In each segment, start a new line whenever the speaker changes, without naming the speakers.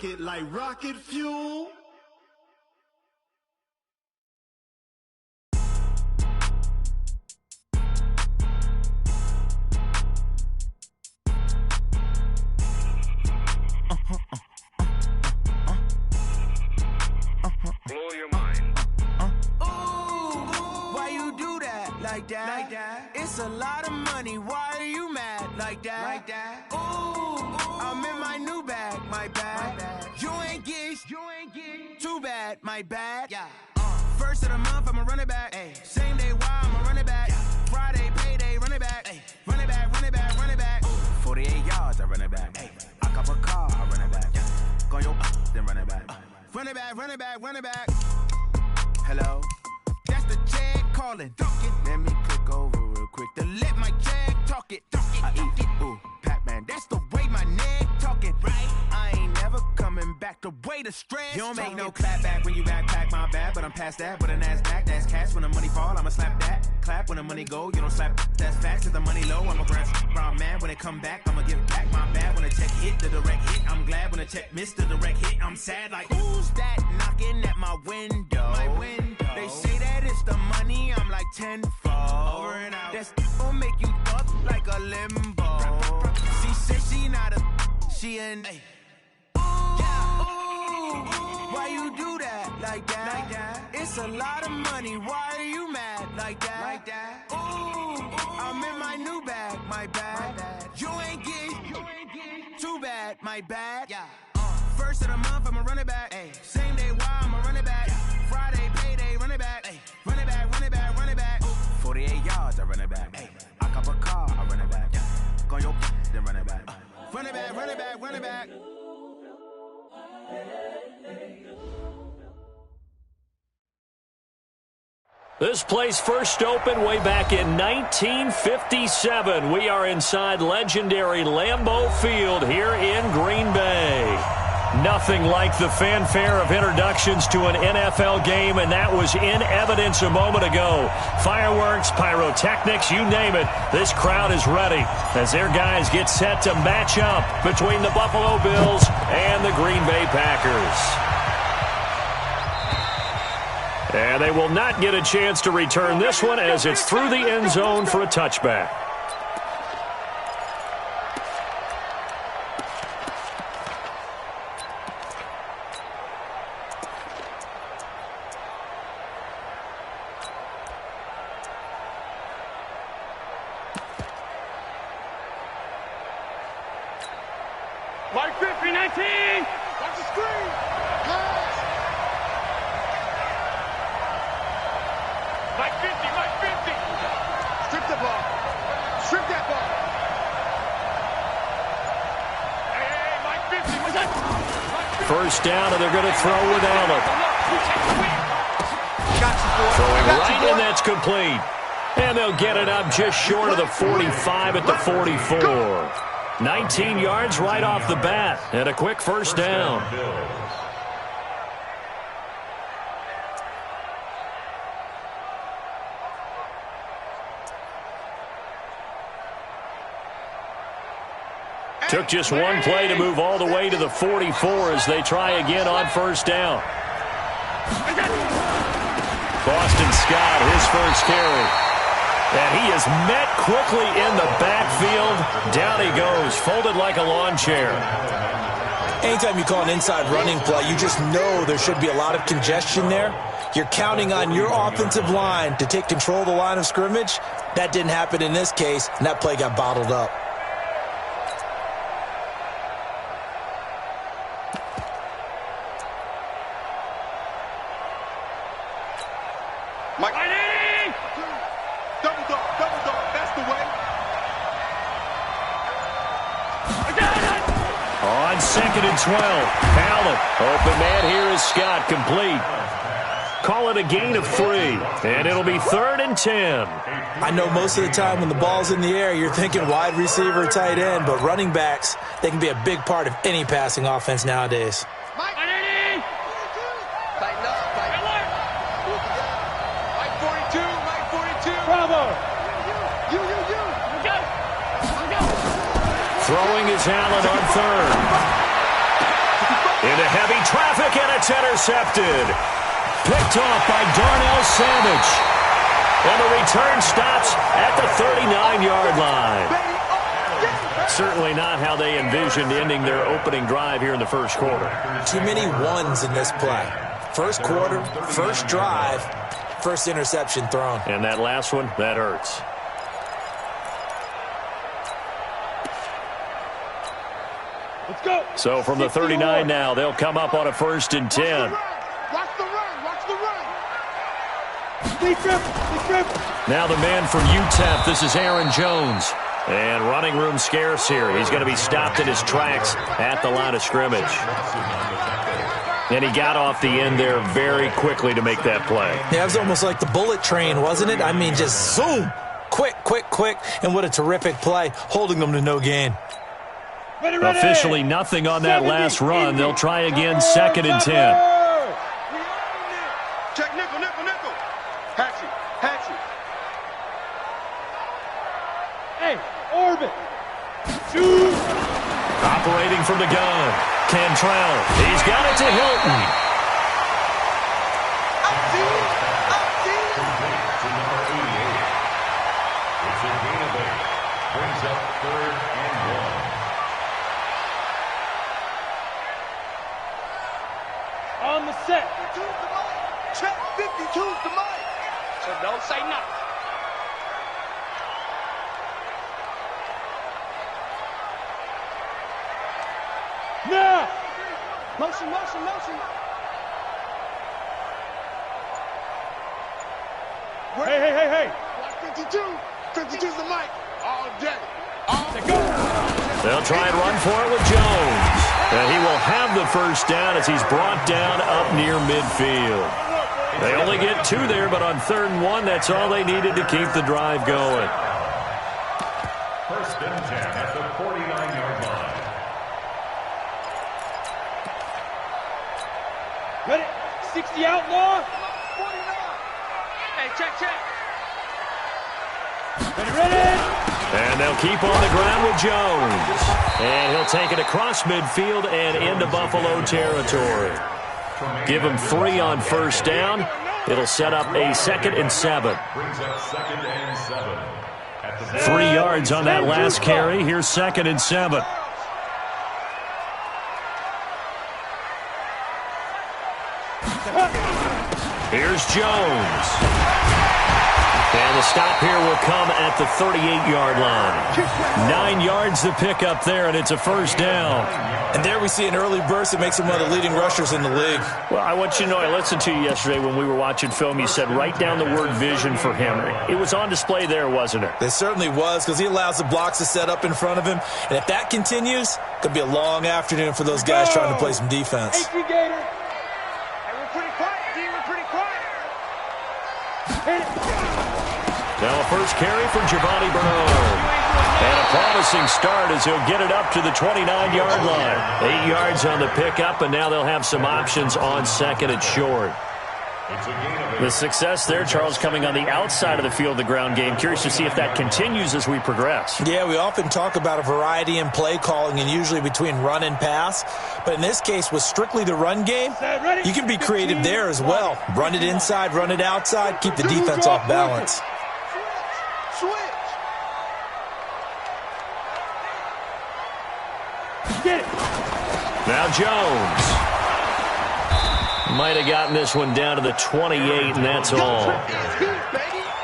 it like rocket fuel.
Blow your mind.
Why you do that like that? It's a lot of money. Why are you mad like that? Ooh, I'm in my new bag, my bad. You ain't get too bad, my bad. Yeah. First of the month, I'ma run it back. Ay. Same day, why I'ma run it back. Friday, payday, run it back. Ay. Run it back, run it back, run it back. 48 yards, I run it back. Ay. I cop a car, I run it back. Go your then run it back. Run it back, run it back, run it back. Hello? That's the check calling. Let me click over real quick to let my check talk it. I eat it, ooh, Pac-Man. That's the way my neck talking. Right? I ain't never coming back the way the stress. You don't make no clap back when you backpack my bad, but I'm past that with an ass back. That's cash when the money fall, I'ma slap that. Clap when the money go, you don't slap. That's facts. Cause the money low, I'ma grab brown man when it come back. I'ma give back my bad when the check hit the direct hit. I'm glad when the check missed the direct hit. I'm sad like who's that knocking at my window? My window. They say that it's the money, I'm like tenfold. Over and out. That's gon' make you up like a limbo. She said she not a, she an. Ay. Why you do that like that? It's a lot of money. Why are you mad like that? Ooh, I'm in my new bag, my bad. You ain't get too bad, my bad. Yeah. First of the month, I'ma run it back. Ay. Same day, why I'ma run it back. Friday, payday, run it back. Ay. Run it back, run it back, run it back. 48 yards, I run it back. Ay. I cop a car, I run it back. Go your then run it back. Run it back, run it back, run it back.
This place first opened way back in 1957. We are inside legendary Lambeau Field here in Green Bay. Nothing like the fanfare of introductions to an NFL game, and that was in evidence a moment ago. Fireworks, pyrotechnics, you name it. This crowd is ready as their guys get set to match up between the Buffalo Bills and the Green Bay Packers. And they will not get a chance to return this one as it's through the end zone for a touchback.
Mark 50, 19. Watch the screen. Mike 50, Mike 50. Strip the ball. Strip that ball. Hey, Mike 50. What's that?
First down, and they're going to throw with Allen. Throwing right, and that's complete. And they'll get it up just short of the 45 at the 44. 19 yards right off the bat, and a quick first down. Took just one play to move all the way to the 44 as they try again on first down. Boston Scott, his first carry. And he is met quickly in the backfield. Down he goes, folded like a lawn chair.
Anytime you call an inside running play, you just know there should be a lot of congestion there. You're counting on your offensive line to take control of the line of scrimmage. That didn't happen in this case, and that play got bottled up.
Mike. Double dog, that's the way.
On 2nd and 12, Allen. Open man here is Scott, complete. Call it a gain of 3, and it'll be 3rd and 10.
I know most of the time when the ball's in the air, you're thinking wide receiver, tight end, but running backs, they can be a big part of any passing offense nowadays.
Mike. Tighten up, tighten up. Mike 42, Mike 42. Bravo. You.
Throwing is Allen on 3rd. Into heavy traffic, and it's intercepted. Picked off by Darnell Savage. And the return stops at the 39-yard line. Certainly not how they envisioned ending their opening drive here in the first quarter.
Too many ones in this play. First quarter, first drive, first interception thrown.
And that last one, that hurts.
Let's go.
So from the 39 now, they'll come up on a 1st and 10.
Watch the run. Watch the run. Defense.
Now the man from UTEP, this is Aaron Jones. And running room scarce here. He's going to be stopped in his tracks at the line of scrimmage. And he got off the end there very quickly to make that play.
Yeah, it was almost like the bullet train, wasn't it? I mean, just zoom. Quick. And what a terrific play, holding them to no gain.
Ready.
Officially nothing on that last run. They'll try again, 2nd and 10.
Check nickel. Hatchet. Hey, orbit. Shoot.
Operating from the gun. Cantrell. He's got it to Hilton.
It's a gain of 8. Brings up 3rd and 1.
On the set. Check 52's the mic. So don't say nothing. Now. Motion. Hey. Watch 52. 52's the mic. All day.
They'll try and run for it with Jones. And he will have the first down as he's brought down up near midfield. They only get 2 there, but on 3rd and 1, that's all they needed to keep the drive going.
1st and 10 at the 49-yard line.
Ready? 60 outlaw. 49. Hey, check. Ready.
And they'll keep on the ground with Jones. And he'll take it across midfield and into Buffalo territory. Give him 3 on 1st down. It'll set up a 2nd and 7.
Brings up 2nd and 7.
3 yards on that last carry. Here's 2nd and 7. Here's Jones. And the stop here will come at the 38-yard line. 9 yards to pick up there, and it's a 1st down.
And there we see an early burst that makes him one of the leading rushers in the league.
Well, I want you to know, I listened to you yesterday when we were watching film. You said write down the word vision for him. It was on display there, wasn't it?
It certainly was, because he allows the blocks to set up in front of him. And if that continues, it could be a long afternoon for those guys trying to play some defense.
Hey, we're pretty quiet, D. We're pretty quiet.
Now a first carry from Giovanni Bernard. And a promising start as he'll get it up to the 29-yard line. 8 yards on the pickup, and now they'll have some options on 2nd and short. The success there, Charles, coming on the outside of the field, the ground game. Curious to see if that continues as we progress.
Yeah, we often talk about a variety in play calling and usually between run and pass. But in this case, with strictly the run game, you can be creative there as well. Run it inside, run it outside, keep the defense off balance.
Get it.
Now Jones. Might have gotten this one down to the 28, and that's all.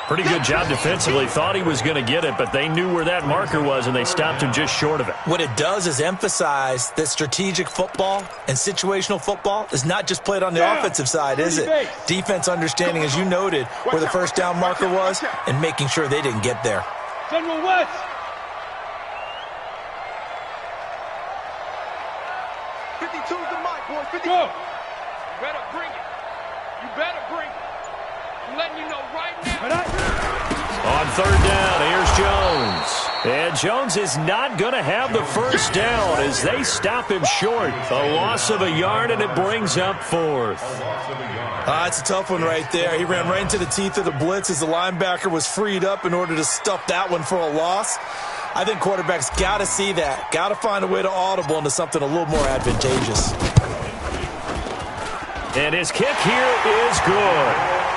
Pretty good job defensively. Thought he was going to get it, but they knew where that marker was, and they stopped him just short of it.
What it does is emphasize that strategic football and situational football is not just played on the offensive side, is it? Defense understanding, as you noted, where the first down marker was and making sure they didn't get there.
General West. Go. You better bring it. I'm letting you know right now.
On 3rd down, here's Jones. And Jones is not going to have the first down as they stop him short. A loss of a yard, and it brings up 4th.
It's a tough one right there. He ran right into the teeth of the blitz as the linebacker was freed up in order to stuff that one for a loss. I think quarterbacks got to see that. Got to find a way to audible into something a little more advantageous.
And his kick here is good.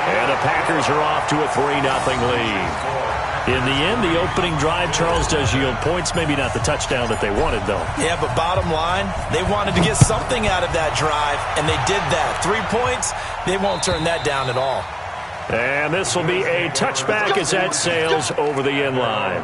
And the Packers are off to a 3-0 lead. In the end, the opening drive, Charles, does yield points. Maybe not the touchdown that they wanted, though. Yeah, but bottom line, they wanted to get something out of that drive, and they did that. 3 points, they won't turn that down at all. And this will be a touchback as that sails over the end line.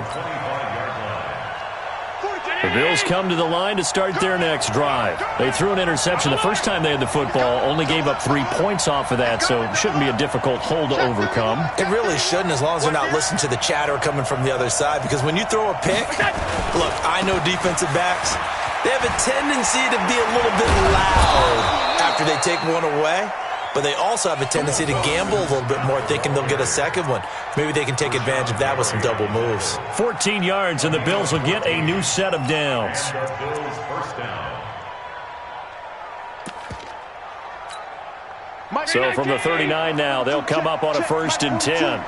The Bills come to the line to start their next drive. They threw an interception the first time they had the football, only gave up 3 points off of that, so it shouldn't be a difficult hole to overcome. It really shouldn't, as long as they're not listening to the chatter coming from the other side, because when you throw a pick, look, I know defensive backs, they have a tendency to be a little bit loud after they take one away. But they also have a tendency to gamble a little bit more, thinking they'll get a second one. Maybe they can take advantage of that with some double moves. 14 yards, and the Bills will get a new set of downs. So from the 39 now, they'll come up on a 1st and 10.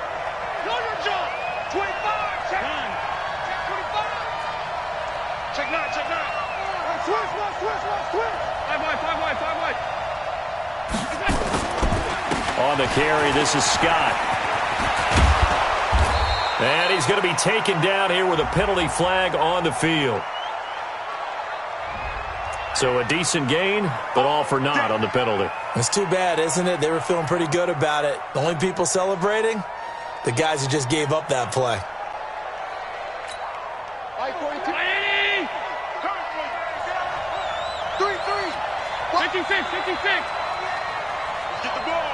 On the carry, this is Scott. And he's going to be taken down here with a penalty flag on the field. So a decent gain, but all for naught on the penalty. It's too bad, isn't it? They were feeling pretty good about it. The only people celebrating, the guys who just gave up that play.
56. Get the ball.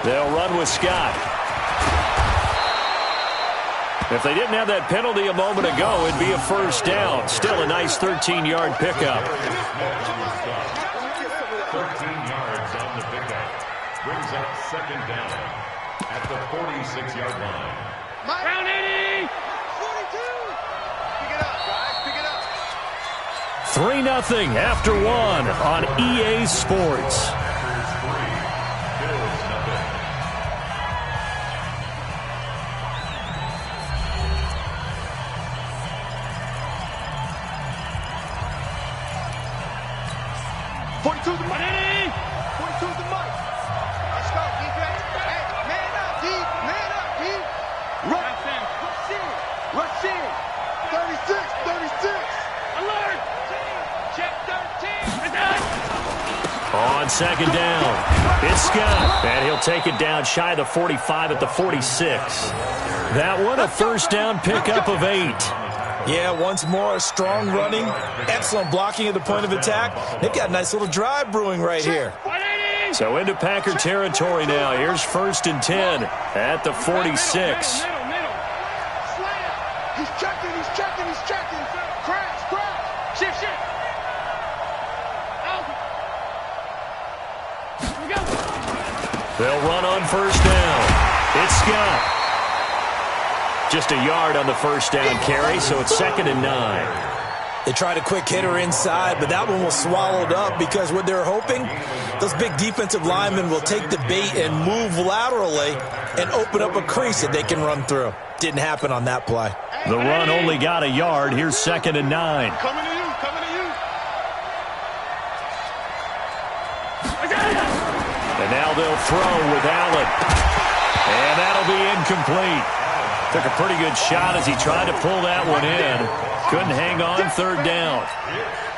They'll run with Scott. If they didn't have that penalty a moment ago, it'd be a 1st down. Still a nice 13-yard pickup.
13 yards on the pickup. Brings up 2nd down at the 46-yard line.
Round 80. 42. Pick it up, guys. Pick it up.
3-0 after 1 on EA Sports.
42 to Mike. 42 to Mike. Let's go, defense. Hey, man up, D. Man up, D. Rush in. 36. Alert. Check 13. It's done.
On 2nd down, it's Scott. And he'll take it down shy of the 45 at the 46. That one a 1st down pickup of 8. Yeah, once more, strong running, excellent blocking at the point of attack. They've got a nice little drive brewing right here. So into Packer territory now. Here's 1st and 10 at the 46.
He's checking. Crash. Shift. Out. Here we go.
They'll run on 1st down. It's Scott. Just a yard on the 1st down carry, so it's 2nd and 9. They tried a quick hitter inside, but that one was swallowed up because what they're hoping, those big defensive linemen will take the bait and move laterally and open up a crease that they can run through. Didn't happen on that play. The run only got a yard. Here's 2nd and 9.
Coming to you.
And now they'll throw with Allen. And that'll be incomplete. Took a pretty good shot as he tried to pull that one in. Couldn't hang on 3rd down.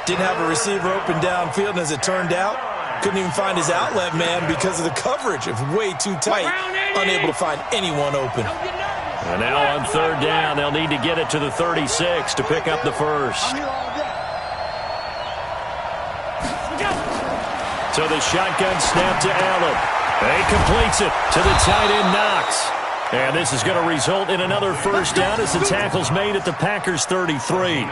Didn't have a receiver open downfield, and as it turned out, couldn't even find his outlet man because of the coverage. It was way too tight, unable to find anyone open. And now on 3rd down, they'll need to get it to the 36 to pick up the 1st. So the shotgun snap to Allen. He completes it to the tight end Knox. And this is going to result in another 1st down as the tackle's made at the Packers' 33.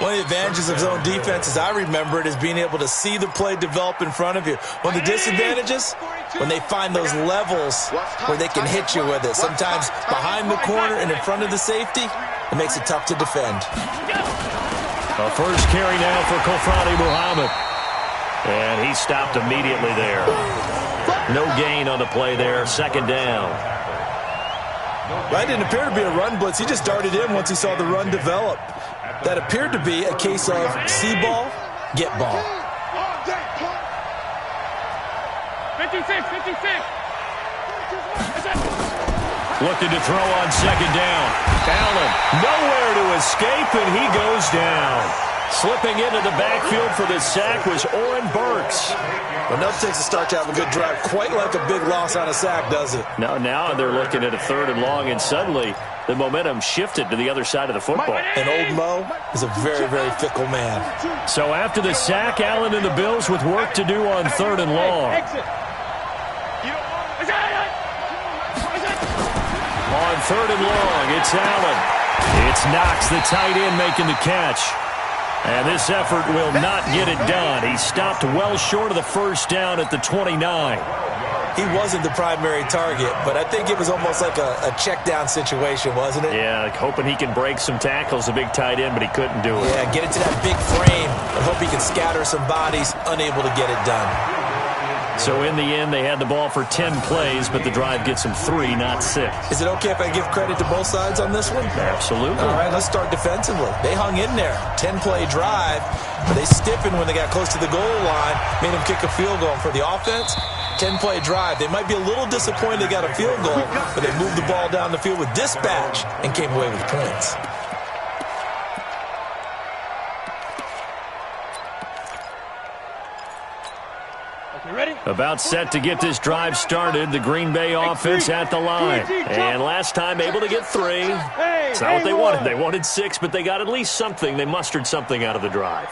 One of the advantages of zone defense, as I remember it, is being able to see the play develop in front of you. One of the disadvantages, when they find those levels where they can hit you with it. Sometimes behind the corner and in front of the safety, it makes it tough to defend. A 1st carry now for Kofrani Muhammad. And he stopped immediately there. No gain on the play there, 2nd down. That didn't appear to be a run blitz. He just darted in once he saw the run develop. That appeared to be a case of see ball, get ball.
56.
Looking to throw on second down. Allen nowhere to escape, and he goes down. Slipping into the backfield for the sack was Oren Burks.
Well, nothing takes a start to have a good drive. Quite like a big loss on a sack, does it?
Now they're looking at a 3rd and long, and suddenly the momentum shifted to the other side of the football.
And old Mo is a very, very fickle man.
So after the sack, Allen and the Bills with work to do on 3rd and long. On 3rd and long, it's Allen. It's Knox, the tight end, making the catch. And this effort will not get it done. He stopped well short of the first down at the 29.
He wasn't the primary target, but I think it was almost like a check down situation, wasn't it?
Yeah, like hoping he can break some tackles, a big tight end, but he couldn't do it.
Yeah, get it to that big frame and hope he can scatter some bodies, unable to get it done.
So in the end, they had the ball for 10 plays, but the drive gets them 3, not 6.
Is it okay if I give credit to both sides on this one?
Absolutely.
All right, let's start defensively. They hung in there. 10-play drive, but they stiffened when they got close to the goal line, made them kick a field goal. For the offense, 10-play drive. They might be a little disappointed they got a field goal, but they moved the ball down the field with dispatch and came away with points.
About set to get this drive started, the Green Bay offense at the line. And last time able to get 3. It's not what they wanted. They wanted 6, but they got at least something. They mustered something out of the drive.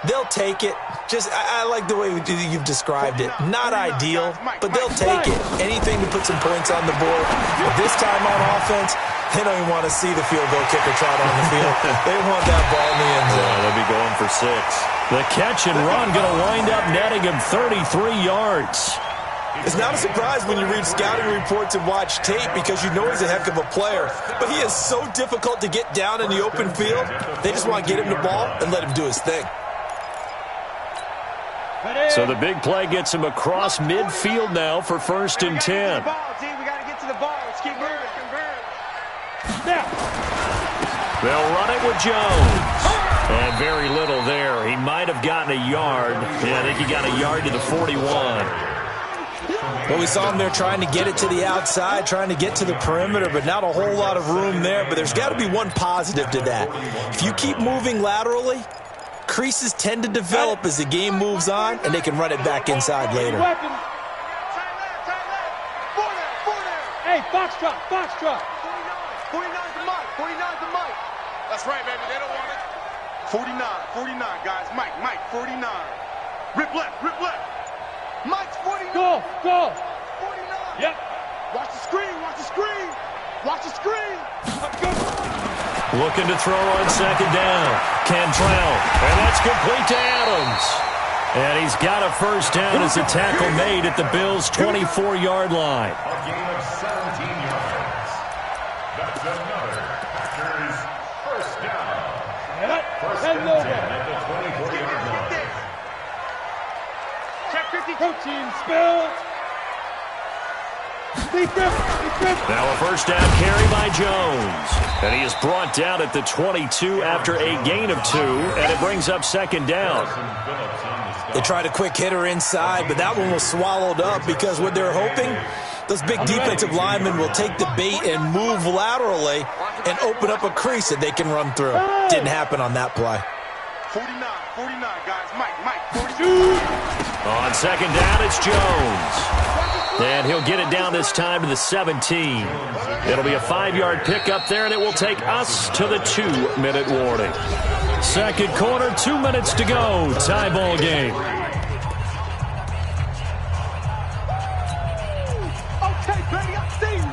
They'll take it. I like the way you've described it. Not ideal, but they'll take it. Anything to put some points on the board. But this time on offense, they don't even want to see the field goal kicker trot on the field. They want that ball in the end zone.
Yeah, they'll be going for 6. The catch and run going to wind up netting him 33 yards.
It's not a surprise when you read scouting reports and watch tape because you know he's a heck of a player. But he is so difficult to get down in the open field. They just want to get him the ball and let him do his thing.
So the big play gets him across midfield now for 1st and 10.
We got to get to the ball. Let's keep moving.
They'll run it with Jones. And very little there. He might have gotten a yard. Yeah, I think he got a yard to the 41.
Well, we saw him there trying to get it to the outside, trying to get to the perimeter, but not a whole lot of room there. But there's got to be one positive to that. If you keep moving laterally, creases tend to develop as the game moves on, and they can run it back inside later.
Hey, Foxtrot. 49's the mic. That's right, baby. They don't want it. 49, guys. Mike, 49. Rip left. Mike's 49. Go. 49. Yep. Watch the screen. Let's go.
Looking to throw on second down. Cantrell. And that's complete to Adams. And he's got a first down as a tackle made at the Bills' 24-yard line.
A gain of 17 yards. That's another Packers first down. First and 10 at the 24-yard line.
Check 50. Protein spill.
Now a first down carry by Jones. And he is brought down at the 22 after a gain of 2. And it brings up second down.
They tried a quick hitter inside, but that one was swallowed up because what they're hoping, those big defensive linemen will take the bait and move laterally and open up a crease that they can run through. Didn't happen on that play.
49, guys. Mike, 42.
On second down, it's Jones. And he'll get it down this time to the 17. It'll be a 5-yard pickup there, and it will take us to the 2-minute warning. Second quarter, 2 minutes to go. Tie ball game.
Okay, baby, I see you.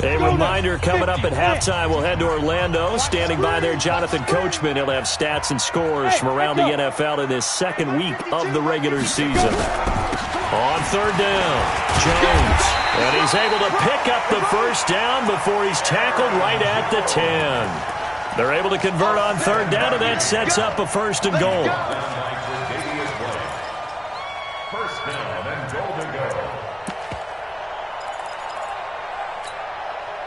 A reminder coming up at halftime, we'll head to Orlando. Standing by there, Jonathan Coachman. He'll have stats and scores from around the NFL in this second week of the regular season. On third down, Jones. And he's able to pick up the first down before he's tackled right at the 10. They're able to convert on third down, and that sets up a first and goal.
First down and goal to go.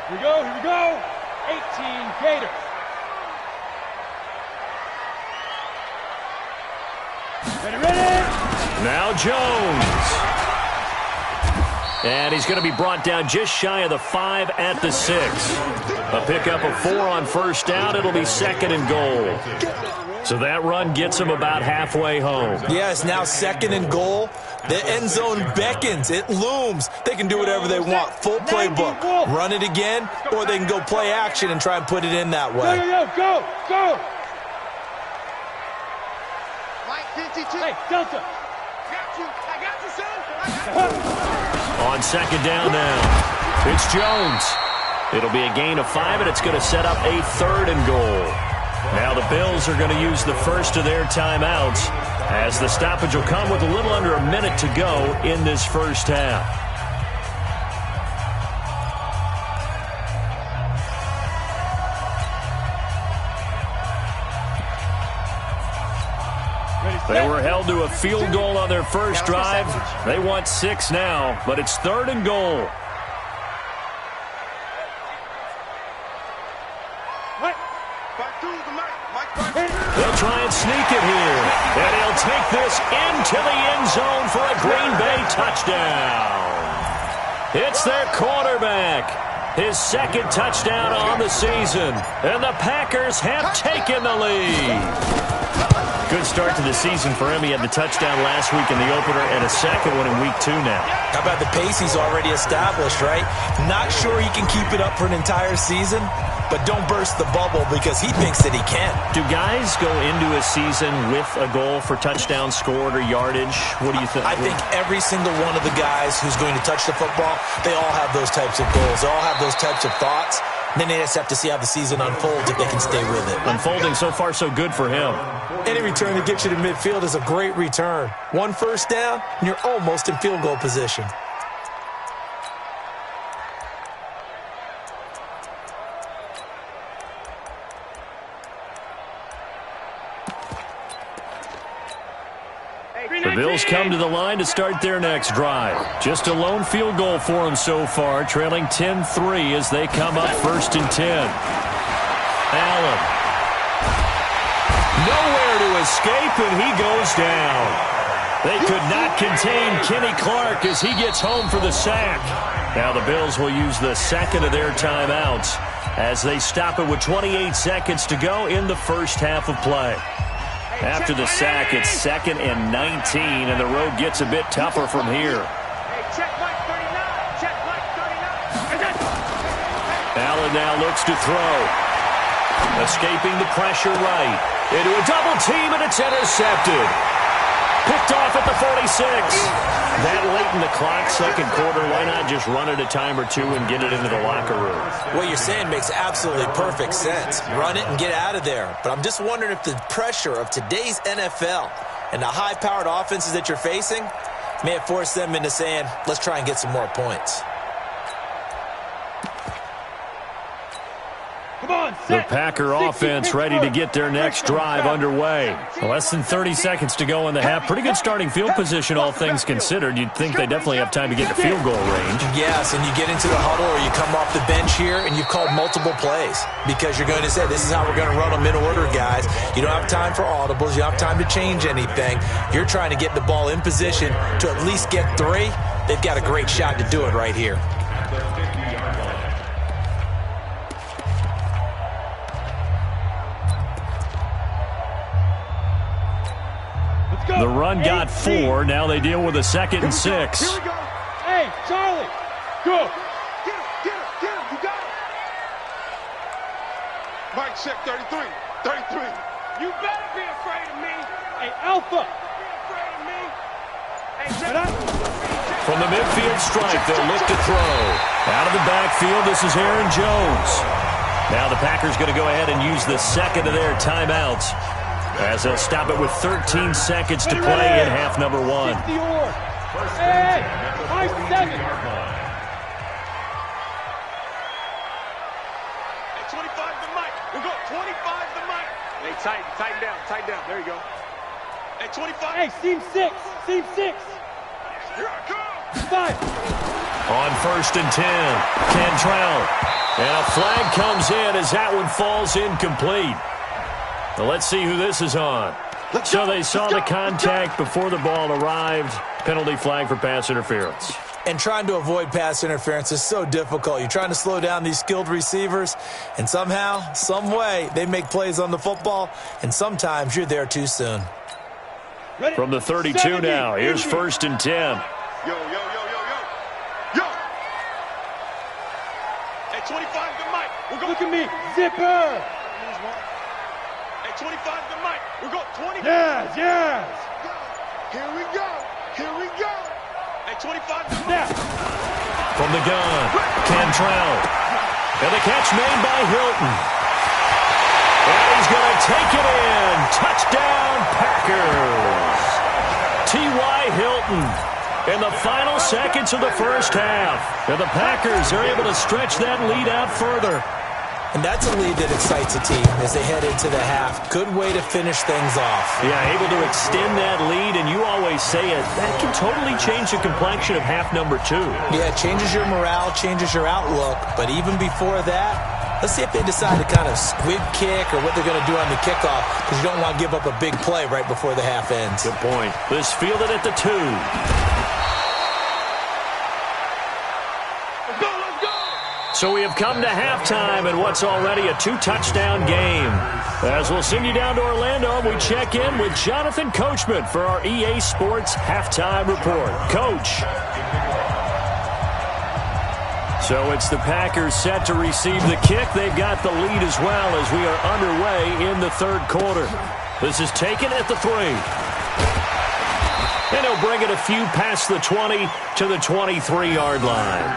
Here we go. 18 Gators.
Now Jones. And he's going to be brought down just shy of the 5 at the 6. A pickup of 4 on first down. It'll be 2nd and goal. So that run gets him about halfway home.
Yeah, it's now 2nd and goal. The end zone beckons. It looms. They can do whatever they want. Full playbook. Run it again, or they can go play action and try and put it in that way.
Go! Hey, Delta. I got you, son.
On 2nd down now, it's Jones. It'll be a gain of 5, and it's going to set up a 3rd and goal. Now the Bills are going to use the first of their timeouts, as the stoppage will come with a little under a minute to go in this first half. They were held to a field goal on their first drive. They want 6 now, but it's 3rd and goal. They'll try and sneak it here. And he'll take this into the end zone for a Green Bay touchdown. It's their quarterback. His 2nd touchdown on the season. And the Packers have taken the lead. Good start to the season for him. He had the touchdown last week in the opener and a 2nd one in week 2 now.
How about the pace he's already established, right? Not sure he can keep it up for an entire season, but don't burst the bubble because he thinks that he can.
Do guys go into a season with a goal for touchdown scored or yardage? What do you think?
I think every single one of the guys who's going to touch the football, they all have those types of goals. They all have those types of thoughts. Then they just have to see how the season unfolds if they can stay with it.
Unfolding so far so good for him.
Any return that gets you to midfield is a great return. 1 first down, and you're almost in field goal position.
The Bills come to the line to start their next drive. Just a lone field goal for them so far, trailing 10-3 as they come up 1st and 10. Allen. Nowhere to escape, and he goes down. They could not contain Kenny Clark as he gets home for the sack. Now the Bills will use the 2nd of their timeouts as they stop it with 28 seconds to go in the first half of play. After the sack, it's 2nd and 19, and the road gets a bit tougher from here. Allen now looks to throw. Escaping the pressure right. Into a double team, and it's intercepted. Picked off at the 46. That late in the clock, 2nd quarter, why not just run it a time or 2 and get it into the locker room?
What you're saying makes absolutely perfect sense. Run it and get out of there. But I'm just wondering if the pressure of today's NFL and the high-powered offenses that you're facing may have forced them into saying, let's try and get some more points.
The Packer offense ready to get their next drive underway. Less than 30 seconds to go in the half. Pretty good starting field position, all things considered. You'd think they definitely have time to get to field goal range.
Yes, and you get into the huddle or you come off the bench here and you've called multiple plays because you're going to say, this is how we're going to run them in order, guys. You don't have time for audibles. You don't have time to change anything. You're trying to get the ball in position to at least get 3. They've got a great shot to do it right here.
The run got 4. Now they deal with a 2nd and 6.
Here we go. Hey, Charlie. Go. Get him. You got it. Mike, check 33. You better be afraid of me. Hey, Alpha. Be afraid of me. Hey, check.
From the midfield stripe, they'll look to throw. Out of the backfield, this is Aaron Jones. Now the Packers going to go ahead and use the 2nd of their timeouts, as they'll stop it with 13 seconds to play in half number 1.
Hey, 5-7. Hey, 25 to Mike. We go 25 to Mike. Hey, tighten down. There you go. Hey, 25. Hey, seam 6. Here I come. 5.
On 1st and 10, Cantrell. And a flag comes in as that one falls incomplete. Well, let's see who this is on. So they saw the contact before the ball arrived. Penalty flag for pass interference.
And trying to avoid pass interference is so difficult. You're trying to slow down these skilled receivers, and somehow, some way, they make plays on the football, and sometimes you're there too soon.
From the 32 now, here's 1st and 10.
Yo, yo, yo, yo, yo. Yo! Hey, 25 the mic. We're going.
Look at me. Zipper!
Hey, 25 the mic. We're going 20.
Yes, yes!
Here we go. Here we go. Hey, 25 the mic.
Snap!
From the gun, Cantrell. And the catch made by Hilton. And he's going to take it in. Touchdown, Packers. T.Y. Hilton in the final seconds of the first half. And the Packers are able to stretch that lead out further.
And that's a lead that excites a team as they head into the half. Good way to finish things off.
Yeah, able to extend that lead, and you always say it, that can totally change the complexion of half number 2.
Yeah, it changes your morale, changes your outlook. But even before that, let's see if they decide to kind of squib kick or what they're going to do on the kickoff, because you don't want to give up a big play right before the half ends.
Good point. This fielded at the 2. So we have come to halftime in what's already a 2-touchdown game. As we'll send you down to Orlando, we check in with Jonathan Coachman for our EA Sports Halftime Report. Coach. So it's the Packers set to receive the kick. They've got the lead as well as we are underway in the third quarter. This is taken at the 3. And he'll bring it a few past the 20 to the 23-yard line.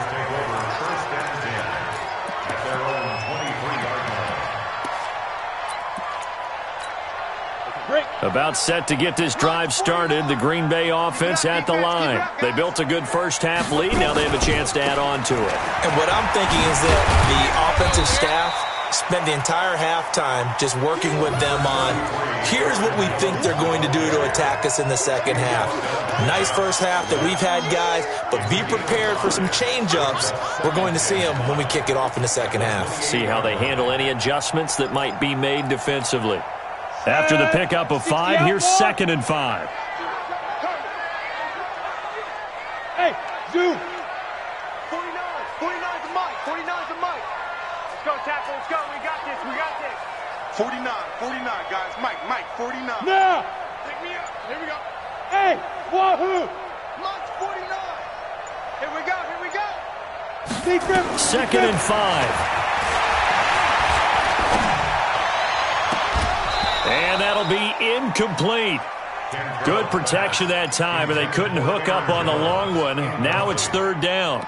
About set to get this drive started. The Green Bay offense at the line. They built a good first half lead. Now they have a chance to add on to it.
And what I'm thinking is that the offensive staff spent the entire halftime just working with them on, here's what we think they're going to do to attack us in the second half. Nice first half that we've had, guys, but be prepared for some change-ups. We're going to see them when we kick it off in the second half.
See how they handle any adjustments that might be made defensively. After the pickup of 5, here's 2nd and 5.
Hey, Zoom!
49 the mic. 49 the mic. Let's go, tackle. Let's go. We got this. We got this. 49, guys. Mike, 49.
Now!
Pick me up. Here we go.
Hey, wahoo!
Mike's 49. Here we go.
Secret!
2nd and 5. And that'll be incomplete. Good protection that time, and they couldn't hook up on the long one. Now it's 3rd down.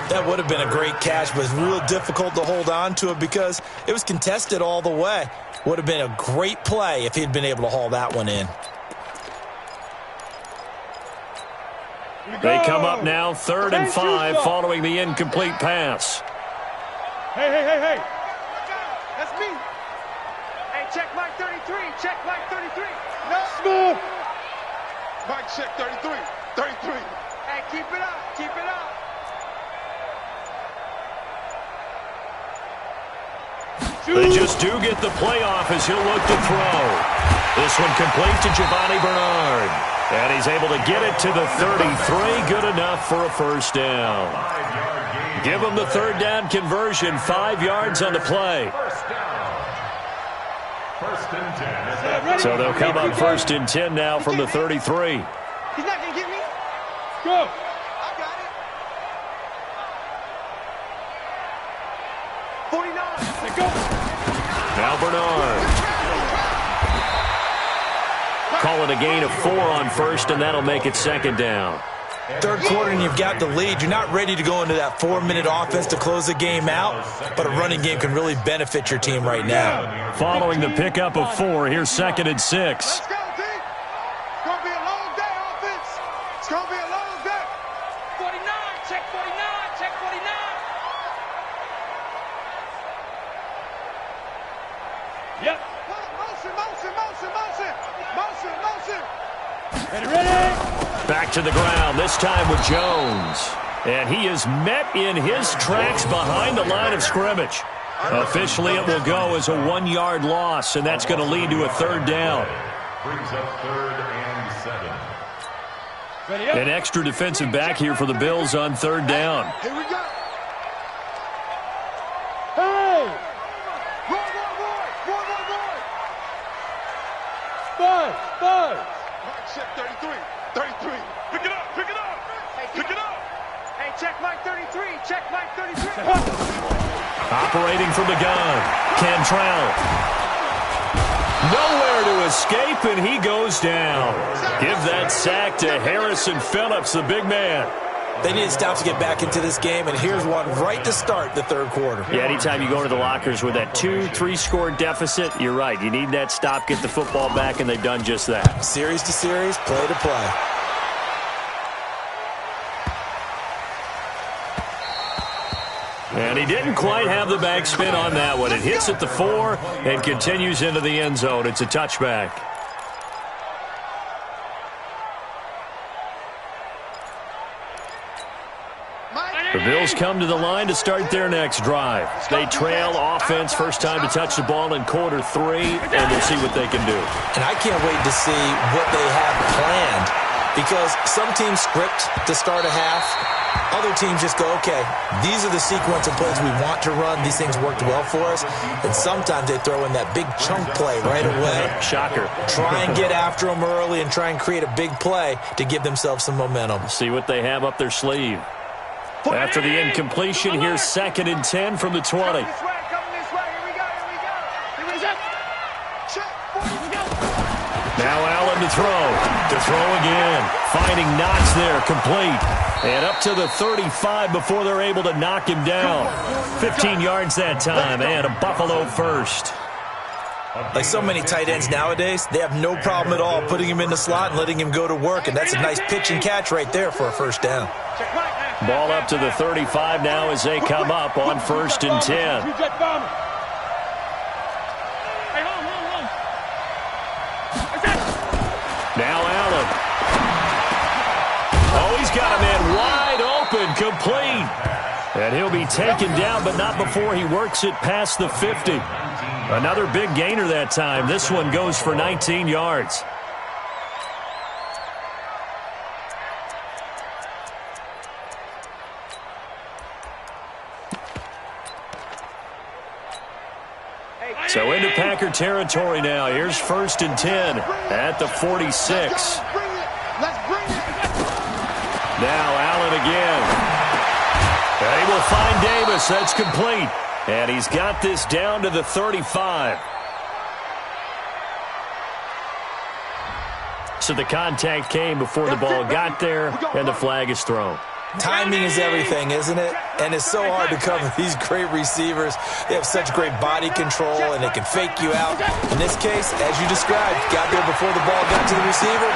That would have been a great catch, but it's real difficult to hold on to it because it was contested all the way. Would have been a great play if he'd been able to haul that one in.
They come up now 3rd and 5 following the incomplete pass.
Hey.
That's me. Hey, check Mike 33. Check Mike 33. No.
Smooth!
Mike, check 33. 33. Hey, keep it up.
They just do get the playoff as he'll look to throw. This one complete to Giovanni Bernard. And he's able to get it to the 33. Good enough for a first down. Give him the 3rd down conversion. 5 yards on the play. So they'll come up 1st and 10 now from the 33.
He's not going to get me.
Go!
I got it. 49.
Let go!
Now Bernard. Call it a gain of 4 on 1st, and that'll make it 2nd down.
Third quarter and you've got the lead. You're not ready to go into that 4-minute offense to close the game out, but a running game can really benefit your team right now.
Following the pickup of 4, here's 2nd and 6.
Let's go, D. It's going to be a long day, offense. It's going to be a long day. 49. Check 49. Check 49.
Yep.
Motion.
Ready?
Back to the ground, this time with Jones. And he is met in his tracks behind the line of scrimmage. Officially, it will go as a 1-yard loss, and that's going to lead to a 3rd down.
brings up 3rd and 7.
An extra defensive back here for the Bills on 3rd down.
Here we go.
Hey!
Roy.
Five!
Check 33. Pick it up. Pick it up.
Hey, check Mike 33. Check Mike 33.
Operating from the gun, Cantrell. Nowhere to escape, and he goes down. Give that sack to Harrison Phillips, the big man.
They need to stop to get back into this game, and here's one right to start the 3rd quarter.
Yeah, anytime you go to the lockers with that 2-3 score deficit, you're right. You need that stop, get the football back, and they've done just that.
Series to series, play to play.
And he didn't quite have the backspin on that one. It hits at the 4 and continues into the end zone. It's a touchback. The Bills come to the line to start their next drive. They trail offense, first time to touch the ball in quarter 3, and we'll see what they can do.
And I can't wait to see what they have planned, because some teams script to start a half. Other teams just go, okay, these are the sequence of plays we want to run. These things worked well for us. And sometimes they throw in that big chunk play right away.
Shocker.
Try and get after them early and try and create a big play to give themselves some momentum.
See what they have up their sleeve. After the incompletion, here's 2nd and 10 from the 20.
Coming this way. Here we go.
Now Allen to throw. To throw again. Finding Knox there, complete. And up to the 35 before they're able to knock him down. 15 yards that time, and a Buffalo first.
Like so many tight ends nowadays, they have no problem at all putting him in the slot and letting him go to work, and that's a nice pitch and catch right there for a first down.
Ball up to the 35 now as they come up on 1st and 10. Now Allen. Oh, he's got a man wide open, complete. And he'll be taken down, but not before he works it past the 50. Another big gainer that time. This one goes for 19 yards. So into Packer territory now. Here's 1st and 10 at the 46. Now Allen again. And he will find Davis. That's complete. And he's got this down to the 35. So the contact came before the ball got there, and the flag is thrown.
Timing is everything, isn't it? And it's so hard to cover these great receivers. They have such great body control, and they can fake you out. In this case, as you described, got there before the ball got to the receiver.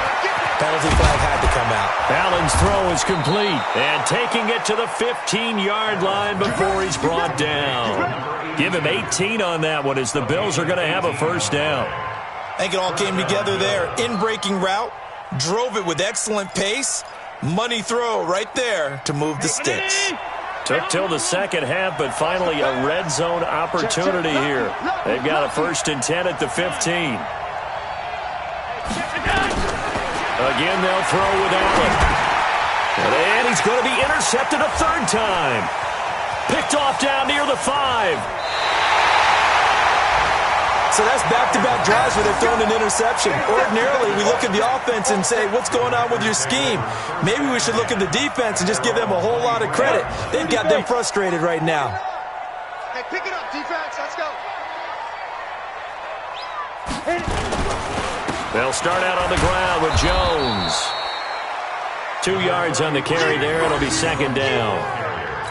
Penalty flag had to come out.
Allen's throw is complete, and taking it to the 15-yard line before he's brought down. Give him 18 on that one as the Bills are going to have a first down.
I think it all came together there. In-breaking route, drove it with excellent pace. Money throw right there to move the sticks.
Took till the second half, but finally a red zone opportunity here. They've got a 1st and 10 at the 15. Again, they'll throw with Allen. And he's going to be intercepted a 3rd time. Picked off down near the 5.
So that's back-to-back drives where they've thrown an interception. Ordinarily, we look at the offense and say, what's going on with your scheme? Maybe we should look at the defense and just give them a whole lot of credit. They've got them frustrated right now.
Hey, pick it up, defense. Let's go.
They'll start out on the ground with Jones. 2 yards on the carry there. It'll be 2nd down.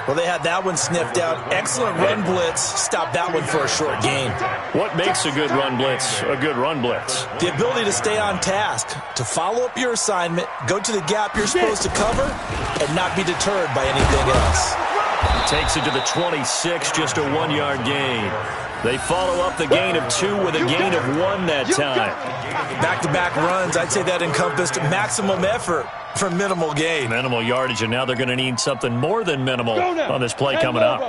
Well, they had that one sniffed out. Excellent run blitz. Stop that one for a short gain.
What makes a good run blitz a good run blitz?
The ability to stay on task, to follow up your assignment, go to the gap you're supposed to cover, and not be deterred by anything else.
Takes it to the 26, just a 1-yard gain. They follow up the gain of 2 with a gain of 1 that time.
Back-to-back runs, I'd say that encompassed maximum effort for minimal gain.
Minimal yardage, and now they're going to need something more than minimal on this play coming up.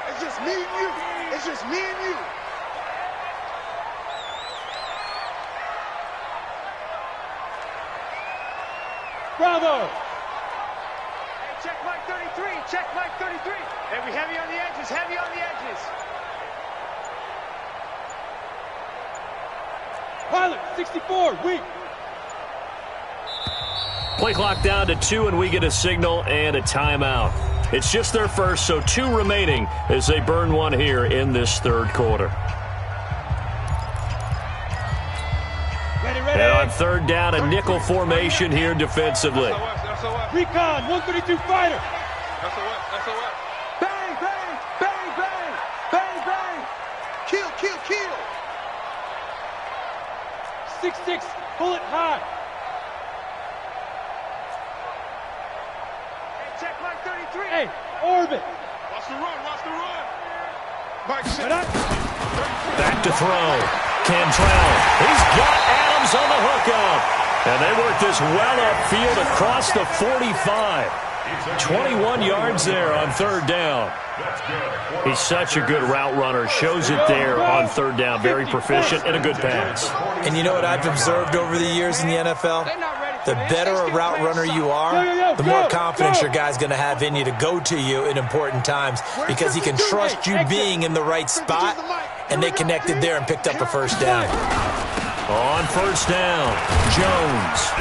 It's just me and you. It's just me and you.
Bravo.
Hey, check Mike 33. Check Mike 33. Hey, we heavy on the edges. Heavy on the edges.
Pilot 64. Weak.
Play clock down to 2, and we get a signal and a timeout. It's just their first, so 2 remaining as they burn one here in this third quarter.
Ready, ready.
And on third down, a nickel formation here defensively.
Recon 132 fighter.
SOS. Bang, bang, bang, bang, bang, bang. Kill, kill, kill.
6'6", bullet high.
Hey, check Mike 33.
Hey, orbit.
Watch the run, watch the run. Mike, sit.
Back to throw. Cantrell. He's got Adams on the hookup. And they work this well upfield across the 45. 21 yards there on third down. He's such a good route runner. Shows it there on third down. Very proficient and a good pass.
And you know what I've observed over the years in the NFL? The better a route runner you are, the more confidence your guy's going to have in you to go to you in important times because he can trust you being in the right spot, and they connected there and picked up a first down.
On first down, Jones.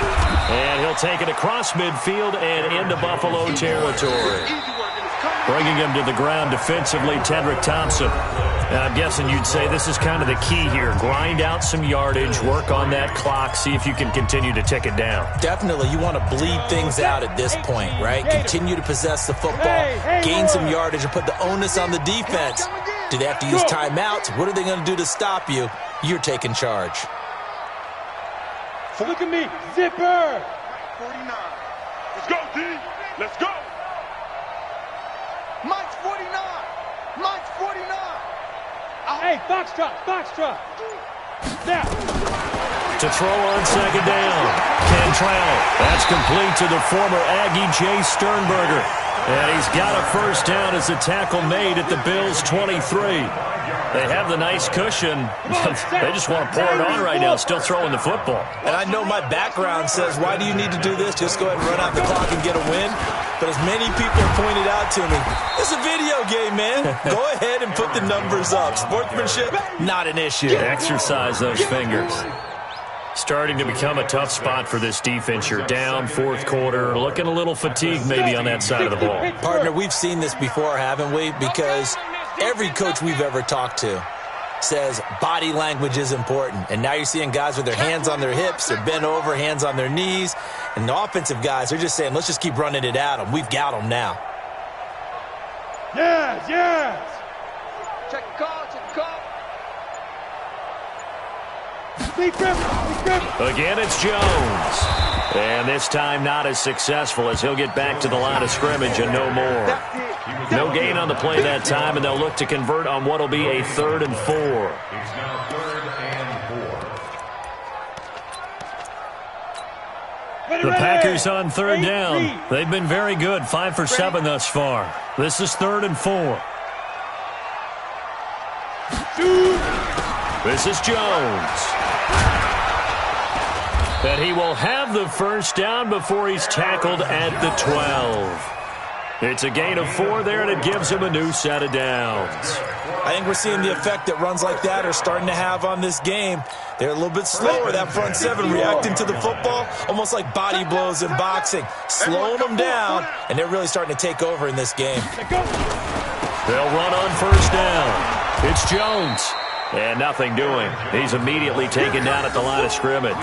And he'll take it across midfield and into Buffalo territory. Bringing him to the ground defensively, Tedrick Thompson. And I'm guessing you'd say this is kind of the key here. Grind out some yardage, work on that clock, see if you can continue to tick it down.
Definitely, you want to bleed things out at this point, right? Continue to possess the football, gain some yardage, and put the onus on the defense. Do they have to use timeouts? What are they going to do to stop you? You're taking charge.
Look at me, zipper.
49. Let's go, D. Let's go. Mike's 49. Mike's 49.
Hey, foxtrot. Now.
To throw on second down. Cantrell. That's complete to the former Aggie Jay Sternberger. And he's got a first down as the tackle made at the Bills' 23. They have the nice cushion. They just want to pour it on right now, still throwing the football.
And I know my background says, why do you need to do this? Just go ahead and run out the clock and get a win. But as many people have pointed out to me, it's a video game, man. Go ahead and put the numbers up. Sportsmanship, not an issue.
Exercise those fingers. Starting to become a tough spot for this defense. You're down fourth quarter, looking a little fatigued maybe on that side of the ball.
Partner, we've seen this before, haven't we? Because every coach we've ever talked to says body language is important. And now you're seeing guys with their hands on their hips, they're bent over, hands on their knees. And the offensive guys, they're just saying, let's just keep running it at them. We've got them now.
Yes.
Check the call, check the call.
Big grip.
Again, it's Jones. And this time not as successful as he'll get back to the line of scrimmage and no more. No gain on the play that time, and they'll look to convert on what will be a 3rd and 4.
It's now 3rd and 4.
The Packers on third down. They've been very good, 5 for 7 thus far. This is 3rd and 4. This is Jones. And he will have the first down before he's tackled at the 12. It's a gain of 4 there, and it gives him a new set of downs.
I think we're seeing the effect that runs like that are starting to have on this game. They're a little bit slower, that front 7, reacting to the football, almost like body blows in boxing, slowing them down, and they're really starting to take over in this game.
They'll run on first down. It's Jones. And nothing doing. He's immediately taken down at the line of scrimmage.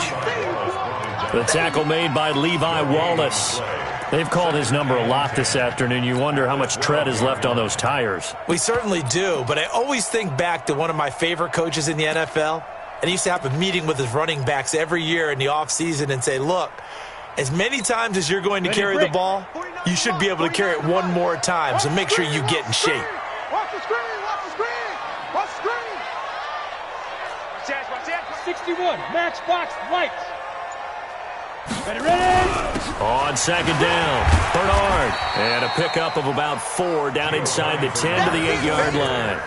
The tackle made by Levi Wallace. They've called his number a lot this afternoon. You wonder how much tread is left on those tires.
We certainly do, but I always think back to one of my favorite coaches in the NFL. And he used to have a meeting with his running backs every year in the offseason and say, look, as many times as you're going to carry the ball, you should be able to carry it one more time, so make sure you get in shape.
Watch the screen, watch the screen, watch the screen.
61, matchbox lights. Ready.
On second down, Bernard. And a pickup of about 4 down inside the 10 to the 8-yard line.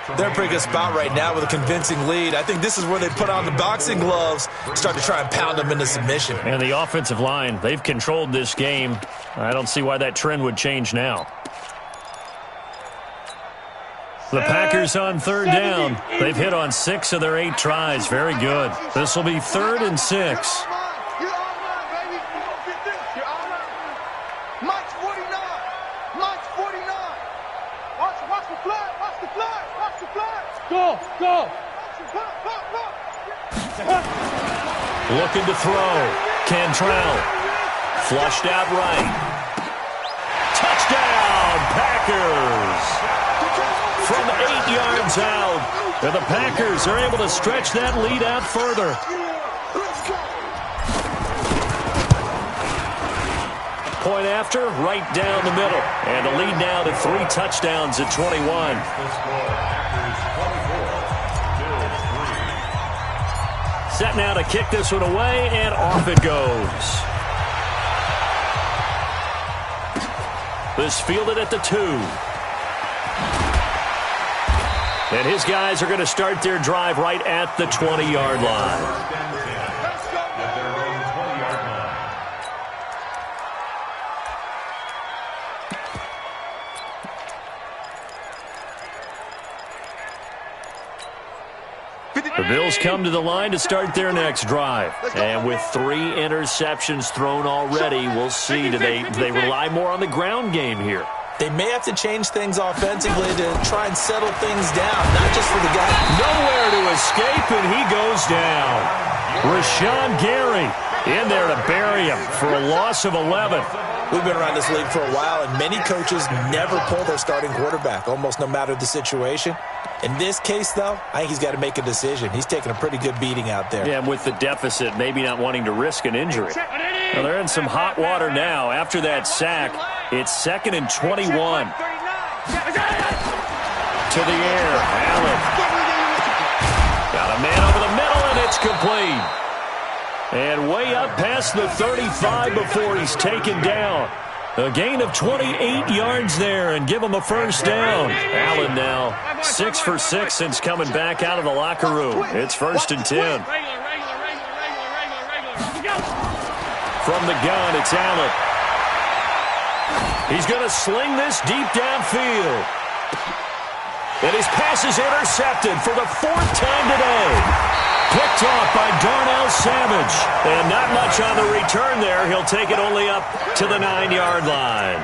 They're in a pretty good spot right now with a convincing lead. I think this is where they put on the boxing gloves, start to try and pound them into submission.
And the offensive line, they've controlled this game. I don't see why that trend would change now. The Packers on third down. They've hit on 6 of their 8 tries. Very good. This will be 3rd and 6.
Go!
Looking to throw. Cantrell. Flushed out right. Touchdown, Packers! From 8 yards out. And the Packers are able to stretch that lead out further. Point after, right down the middle. And the lead now to 3 touchdowns at 21. Set now to kick this one away, and off it goes. This fielded at the 2. And his guys are going to start their drive right at the 20-yard line. The Bills come to the line to start their next drive. And with 3 interceptions thrown already, we'll see. Do they rely more on the ground game here?
They may have to change things offensively to try and settle things down, not just for the guy.
Nowhere to escape, and he goes down. Rashawn Gary in there to bury him for a loss of 11.
We've been around this league for a while, and many coaches never pull their starting quarterback, almost no matter the situation. In this case, though, I think he's got to make a decision. He's taking a pretty good beating out there.
Yeah, and with the deficit, maybe not wanting to risk an injury. Well, they're in some hot water now. After that sack, it's 2nd and 21. To the air, Allen. Got a man over the middle, and it's complete. And way up past the 35 before he's taken down. A gain of 28 yards there and give him a first down. Allen now 6 for 6 since coming back out of the locker room. It's 1st and 10. From the gun, it's Allen. He's going to sling this deep downfield. And his pass is intercepted for the 4th time today. Picked off by Darnell Savage. And not much on the return there. He'll take it only up to the 9-yard line.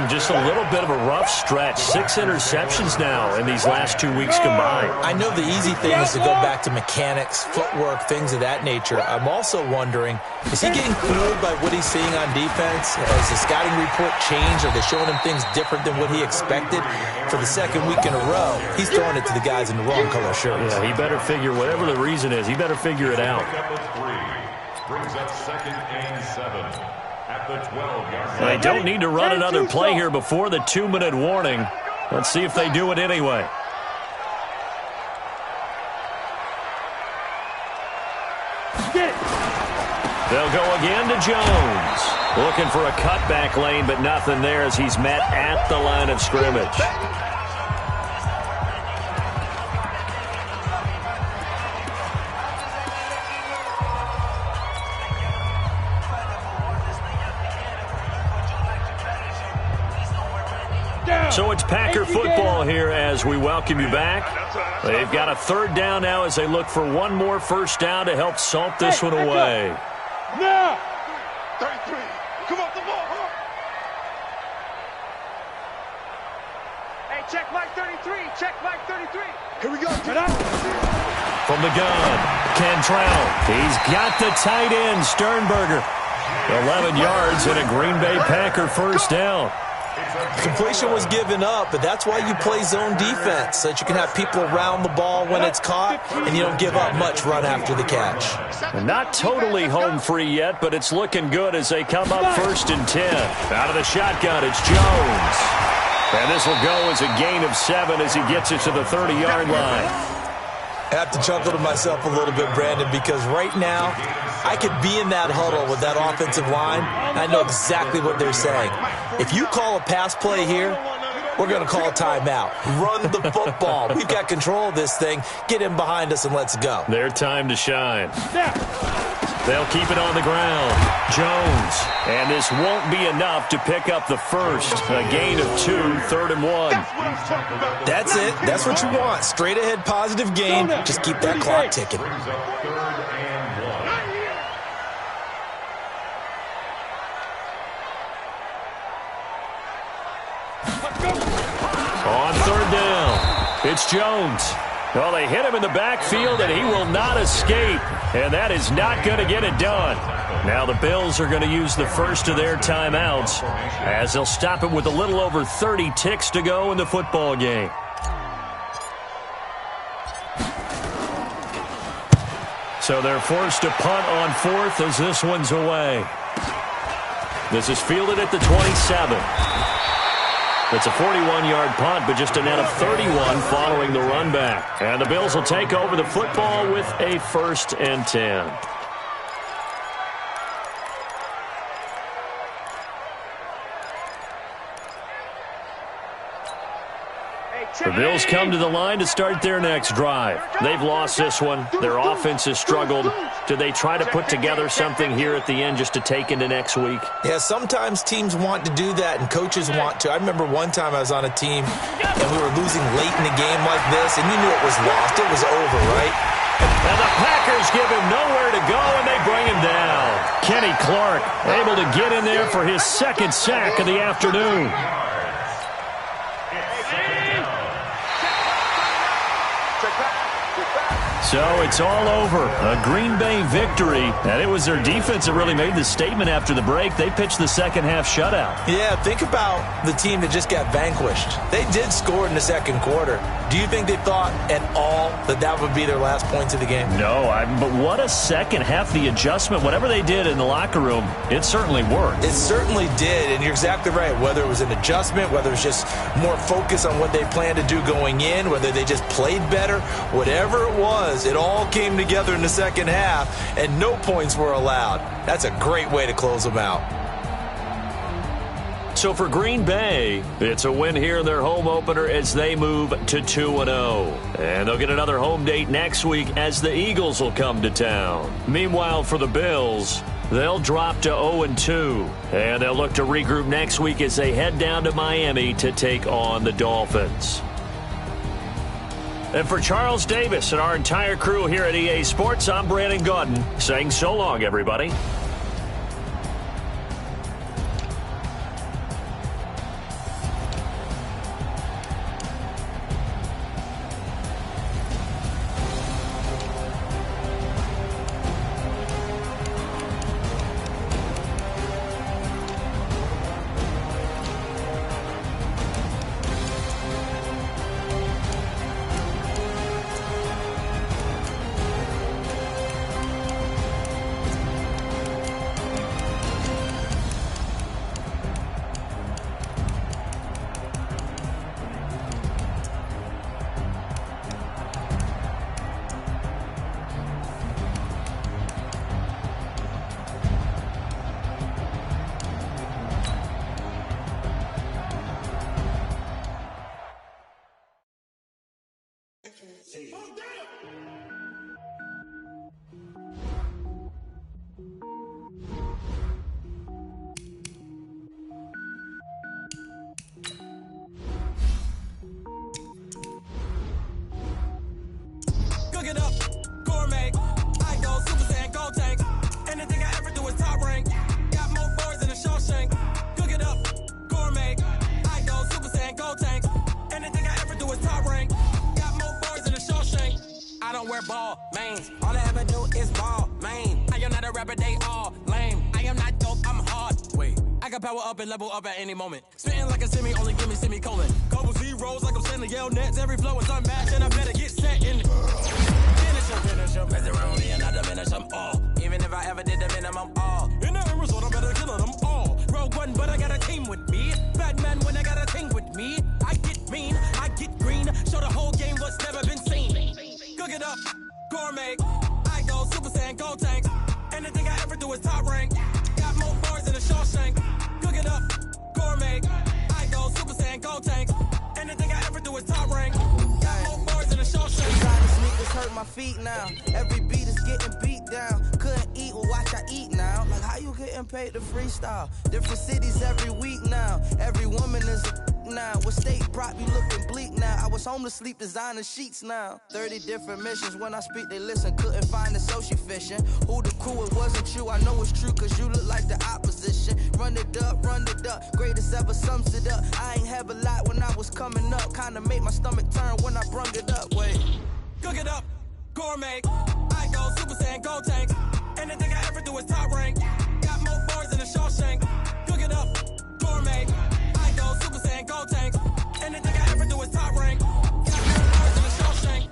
Just a little bit of a rough stretch. 6 interceptions now in these last 2 weeks combined.
I know the easy thing is to go back to mechanics, footwork, things of that nature. I'm also wondering, is he getting fooled by what he's seeing on defense? Has the scouting report changed? Are they showing him things different than what he expected? For the 2nd week in a row, he's throwing it to the guys in the wrong color shirts.
Yeah, he better figure, whatever the reason is, he better figure it out.
Brings up 2nd and 7 at the 12-yard line.
They don't need to run another play here before the 2-minute warning. Let's see if they do it anyway. They'll go again to Jones. Looking for a cutback lane, but nothing there as he's met at the line of scrimmage. So it's Packer football here as we welcome you back. They've got a 3rd down now as they look for one more first down to help salt this one away.
Now!
33. Come off the ball.
Hey, check Mike 33. Check Mike 33.
Here we go.
From the gun, Cantrell. He's got the tight end, Sternberger. 11 yards and a Green Bay Packer first down.
Completion was given up, but that's why you play zone defense, so that you can have people around the ball when it's caught, and you don't give up much run after the catch.
Not totally home free yet, but it's looking good as they come up 1st and 10. Out of the shotgun, it's Jones. And this will go as a gain of 7 as he gets it to the 30-yard line.
I have to chuckle to myself a little bit, Brandon, because right now I could be in that huddle with that offensive line, and I know exactly what they're saying. If you call a pass play here, we're going to call a timeout. Run the football. We've got control of this thing. Get him behind us and let's go.
Their time to shine. They'll keep it on the ground. Jones. And this won't be enough to pick up the first. A gain of 2, 3rd and 1.
That's it. That's what you want. Straight ahead positive gain. Just keep that clock ticking.
On 3rd down, it's Jones. Well, they hit him in the backfield, and he will not escape. And that is not going to get it done. Now the Bills are going to use the first of their timeouts as they'll stop it with a little over 30 ticks to go in the football game. So they're forced to punt on 4th as this one's away. This is fielded at the 27. It's a 41-yard punt, but just a net of 31 following the run back. And the Bills will take over the football with a 1st and 10. The Bills come to the line to start their next drive. They've lost this one. Their offense has struggled. Do they try to put together something here at the end just to take into next week?
Yeah, sometimes teams want to do that and coaches want to. I remember one time I was on a team and we were losing late in a game like this, and you knew it was lost. It was over, right?
And the Packers give him nowhere to go, and they bring him down. Kenny Clark able to get in there for his 2nd sack of the afternoon. So it's all over. A Green Bay victory. And it was their defense that really made the statement after the break. They pitched the second-half shutout.
Yeah, think about the team that just got vanquished. They did score in the 2nd quarter. Do you think they thought at all that that would be their last points of the game?
No, but what a second half. The adjustment, whatever they did in the locker room, it certainly worked.
It certainly did, and you're exactly right. Whether it was an adjustment, whether it was just more focus on what they planned to do going in, whether they just played better, whatever it was, it all came together in the 2nd half, and no points were allowed. That's a great way to close them out.
So for Green Bay, it's a win here in their home opener as they move to 2-0. And they'll get another home date next week as the Eagles will come to town. Meanwhile, for the Bills, they'll drop to 0-2. And they'll look to regroup next week as they head down to Miami to take on the Dolphins. And for Charles Davis and our entire crew here at EA Sports, I'm Brandon Gaudin saying so long, everybody.
Cook it up, gourmet. I go Super Saiyan, gold tank. Anything I ever do is top rank. Got more boys than a Shawshank. Cook it up, gourmet. I go Super Saiyan, gold tank. Anything I ever do is top rank. Got more boys than a Shawshank. I don't wear ball mains. All I ever do is ball main. I am not a rapper, they all lame. I am not dope, I'm hard. Wait, I can power up and level up at any moment. Spitting like a semi, only give me semicolon. Couple zeros like I'm sending yell nets. Every flow is unmatched and I better get set in. Finish him, mess around and I diminish them all. Even if I ever did the minimum all. In the result, I'm better killing them all. Rogue one, but I got a team with me. Batman when I got a team with me. I get mean, I get green. Show the whole game what's never been seen. Cook it up, gourmet. I go Super Saiyan, gold tank. Anything I ever do is top rank. Got more bars than a Shawshank. Cook it up, gourmet. I go Super Saiyan, gold tank. my feet now. Every beat is getting beat down. Couldn't eat, well watch I eat now. Like how you getting paid to freestyle? Different cities every week now. Every woman is a now. What state prop you looking bleak now? I was home to sleep designing sheets now. 30 different missions. When I speak they listen. Couldn't find the social fishing. Who the crew, it wasn't you. I know it's true cause you look like the opposition. Run it up, greatest ever sums it up. I ain't have a lot when I was coming up. Kinda made my stomach turn when I brung it up. Wait,
cook it up, gourmet. I go Super Saiyan, gold tank. Anything I ever do is top rank. Got more bars than a Shawshank. Cook it up, gourmet. I go Super Saiyan, gold tank. Anything I ever do is top rank. Got more bars than a Shawshank.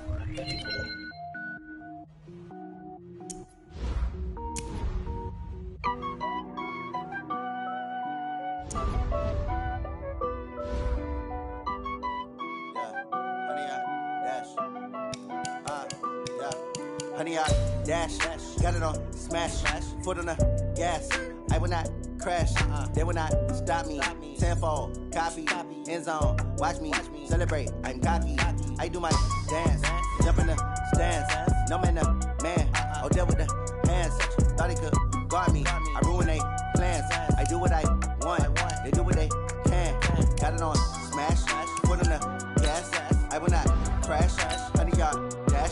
Honey, I dash, got it on, smash, foot on the gas. I will not crash, they will not stop me. Tenfold, copy, end zone, watch me celebrate. I'm cocky, I do my dance, jump in the stands. No man, man, oh deal with the hands. Thought he could guard me, I ruin they plans. I do what I want, they do what they can. Got it on, smash, foot on the gas. I will not crash, honey, y'all dash,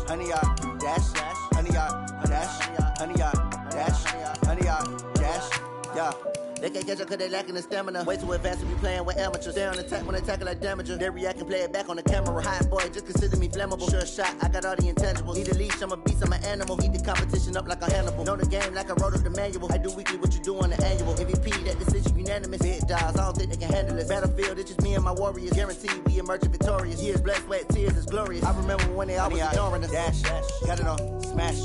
honey, y'all dash, honey, y'all dash, honey, y'all dash, honey, y'all dash, yeah. They can't catch up cause they lacking the stamina. Way too advanced to be playing with amateurs. Stay on attack when they tackle like damager. They react and play it back on the camera. Hot boy, just consider me flammable. Sure shot, I got all the intangibles. Need a leash, I'm a beast, I'm an animal. Heat the competition up like a Hannibal. Know the game like I wrote up the manual. I do weekly what you do on the annual. MVP, that decision unanimous. Big dogs, I don't think they can handle it. Battlefield, it's just me and my warriors. Guaranteed we emerge victorious. Years, blood, sweat, tears, is glorious. I remember when they always ignoring us. Dash, got it on, smash,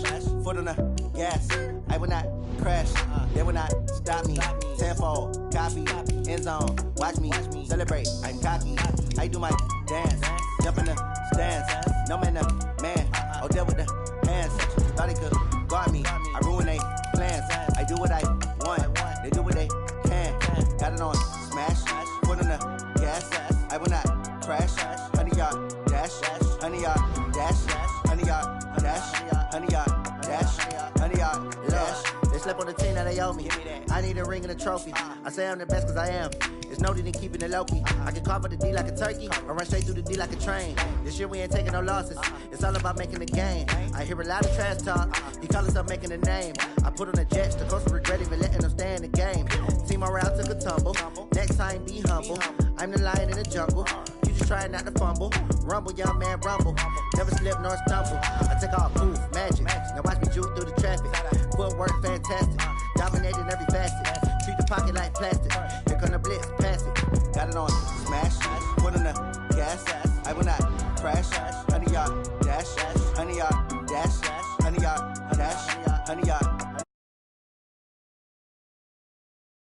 foot on the gas. I will not crash, they will not stop me. Tenfold, copy, end zone, watch me celebrate. I'm cocky, I do my dance, jump in the stands. No man, man, oh deal with the hands. Thought he could guard me, I ruin they plans. I do what I want, they do what they can. Got it on, smash, foot on the gas. I will not crash, honey, y'all dash, honey, y'all dash, honey, y'all dash, honey, y'all dash, honey, y'all dash. They slept on the team that they owe me. I need a ring and a trophy. I say I'm the best cause I am. It's noted in keeping it low-key. I can carve up the D like a turkey or run straight through the D like a train. This year we ain't taking no losses. It's all about making the game. I hear a lot of trash talk. He call himself making a name. I put on the Jets. The coach regret even letting them stay in the game. Team morale took a tumble. Next time be humble. I'm the lion in the jungle. You just try not to fumble. Rumble, young man, rumble. Never slip nor stumble. I take all poof, magic. Now watch me juke through the traffic. Footwork fantastic. Dominating every facet. Treat the pocket like plastic. Here come the blitz, pass it. Got it on, smash. Foot on the gas. I will not crash.